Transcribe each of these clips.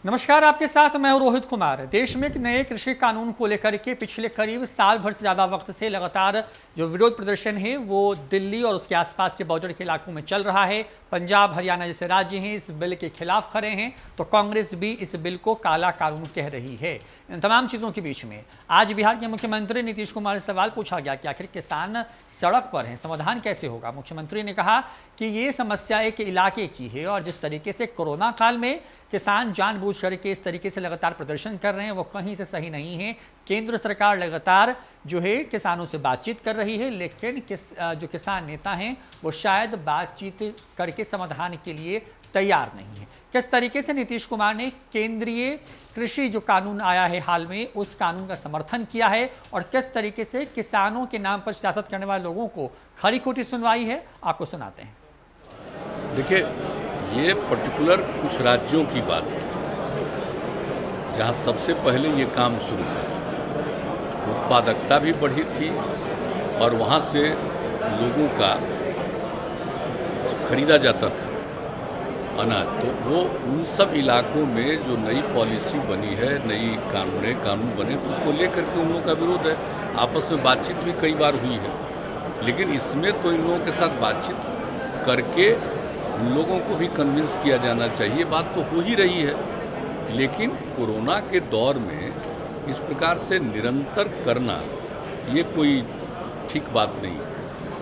नमस्कार, आपके साथ मैं हूं रोहित कुमार। देश में एक नए कृषि कानून को लेकर के पिछले करीब साल भर से ज़्यादा वक्त से लगातार जो विरोध प्रदर्शन है वो दिल्ली और उसके आसपास के बॉर्डर के इलाकों में चल रहा है। पंजाब, हरियाणा जैसे राज्य हैं इस बिल के खिलाफ खड़े हैं, तो कांग्रेस भी इस बिल को काला कानून कह रही है। इन तमाम चीज़ों के बीच में आज बिहार के मुख्यमंत्री नीतीश कुमार से सवाल पूछा गया कि आखिर किसान सड़क पर हैं, समाधान कैसे होगा। मुख्यमंत्री ने कहा कि ये समस्या एक इलाके की है और जिस तरीके से कोरोना काल में किसान जानबूझ करके इस तरीके से लगातार प्रदर्शन कर रहे हैं वो कहीं से सही नहीं है। केंद्र सरकार लगातार जो है किसानों से बातचीत कर रही है, लेकिन जो किसान नेता हैं वो शायद बातचीत करके समाधान के लिए तैयार नहीं है। किस तरीके से नीतीश कुमार ने केंद्रीय कृषि जो कानून आया है हाल में उस कानून का समर्थन किया है और किस तरीके से किसानों के नाम पर सियासत करने वाले लोगों को खरी खोटी सुनवाई है, आपको सुनाते हैं। देखिए, ये पर्टिकुलर कुछ राज्यों की बात है जहाँ सबसे पहले ये काम शुरू हुआ। उत्पादकता भी बढ़ी थी और वहाँ से लोगों का खरीदा जाता था अनाज। तो वो उन सब इलाकों में जो नई पॉलिसी बनी है, नई कानून बने, तो उसको लेकर के उन लोगों का विरोध है। आपस में बातचीत भी कई बार हुई है, लेकिन इसमें तो इन लोगों के साथ बातचीत करके उन लोगों को भी कन्विंस किया जाना चाहिए। बात तो हो ही रही है, लेकिन कोरोना के दौर में इस प्रकार से निरंतर करना ये कोई ठीक बात नहीं।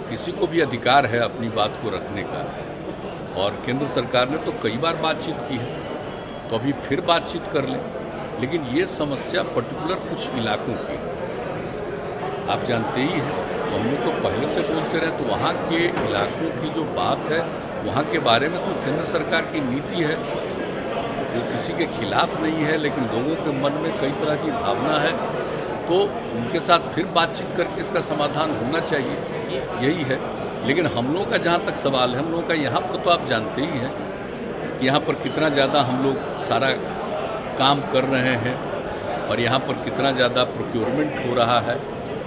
किसी को भी अधिकार है अपनी बात को रखने का, और केंद्र सरकार ने तो कई बार बातचीत की है, तो अभी फिर बातचीत कर लें। लेकिन ये समस्या पर्टिकुलर कुछ इलाकों की, आप जानते ही हैं, तो हम लोग तो पहले से बोलते रहे। तो वहाँ के इलाकों की जो बात है, वहाँ के बारे में तो केंद्र सरकार की नीति है, वो किसी के खिलाफ नहीं है, लेकिन लोगों के मन में कई तरह की भावना है, तो उनके साथ फिर बातचीत करके इसका समाधान होना चाहिए, यही है। लेकिन हम लोगों का जहाँ तक सवाल है, हम लोगों का यहाँ पर तो आप जानते ही हैं कि यहाँ पर कितना ज़्यादा हम लोग सारा काम कर रहे हैं और यहाँ पर कितना ज़्यादा प्रोक्योरमेंट हो रहा है।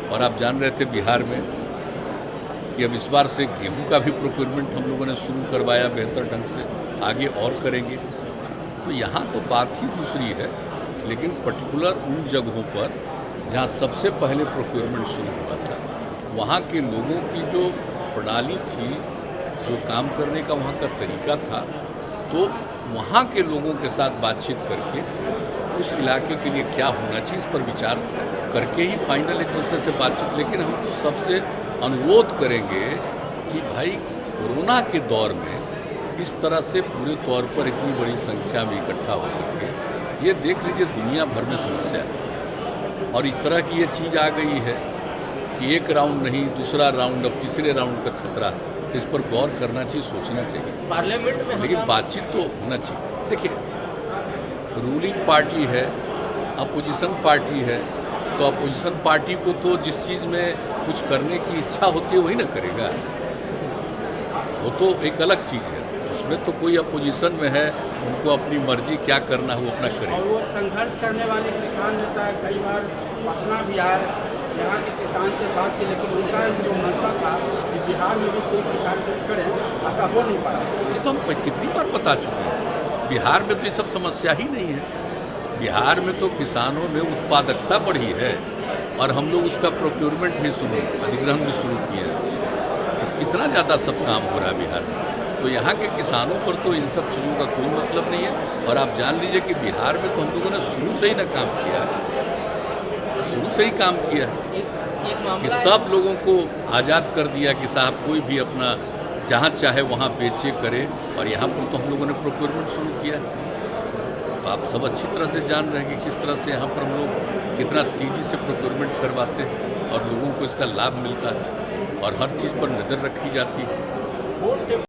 और आप जान रहे थे बिहार में कि अब इस बार से गेहूं का भी प्रोक्योरमेंट हम लोगों ने शुरू करवाया बेहतर ढंग से, आगे और करेंगे। तो यहाँ तो बात ही दूसरी है, लेकिन पर्टिकुलर उन जगहों पर जहाँ सबसे पहले प्रोक्योरमेंट शुरू हुआ था, वहाँ के लोगों की जो प्रणाली थी, जो काम करने का वहाँ का तरीका था, तो वहाँ के लोगों के साथ बातचीत करके उस इलाके के लिए क्या होना चाहिए इस पर विचार करके ही फाइनल एक दूसरे से बातचीत। लेकिन हम तो सबसे अनुरोध करेंगे कि भाई कोरोना के दौर में इस तरह से पूरे तौर पर इतनी बड़ी संख्या में इकट्ठा हो करके, ये देख लीजिए दुनिया भर में समस्या है, और इस तरह की ये चीज़ आ गई है कि एक राउंड नहीं, दूसरा राउंड, अब तीसरे राउंड का खतरा है। तो इस पर गौर करना चाहिए, सोचना चाहिए पार्लियामेंट में, लेकिन बातचीत तो होना चाहिए। देखिए, रूलिंग पार्टी है, अपोजिशन पार्टी है, तो अपोजिशन पार्टी को तो जिस चीज़ में कुछ करने की इच्छा होती है वही ना करेगा, वो तो एक अलग चीज़ है। उसमें तो कोई अपोजिशन में है, उनको अपनी मर्जी क्या करना है वो अपना करें। और वो संघर्ष करने वाले किसान नेता कई बार पटना बिहार यहाँ के किसान से बात की, लेकिन उनका जो मंशा था कि बिहार में भी कोई किसान कुछ करे, ऐसा हो नहीं पाया। ये तो हम कितनी बार बता चुके हैं, बिहार में तो ये सब समस्या ही नहीं है। बिहार में तो किसानों में उत्पादकता बढ़ी है और हम लोग उसका प्रोक्योरमेंट भी अधिग्रहण भी शुरू किए हैं, तो कितना ज़्यादा सब काम हो रहा है बिहार में। तो यहाँ के किसानों पर तो इन सब चीज़ों का कोई मतलब नहीं है। और आप जान लीजिए कि बिहार में तो हम लोगों ने शुरू से ही ना काम किया है, शुरू से ही काम किया है कि सब लोगों को आज़ाद कर दिया कि साहब कोई भी अपना जहाँ चाहे वहाँ बेचे करे, और यहाँ पर तो हम लोगों ने प्रोक्योरमेंट शुरू किया है। तो आप सब अच्छी तरह से जान रहे हैं कि किस तरह से यहाँ पर हम लोग कितना तेज़ी से प्रोक्योरमेंट करवाते हैं और लोगों को इसका लाभ मिलता है और हर चीज़ पर नज़र रखी जाती है।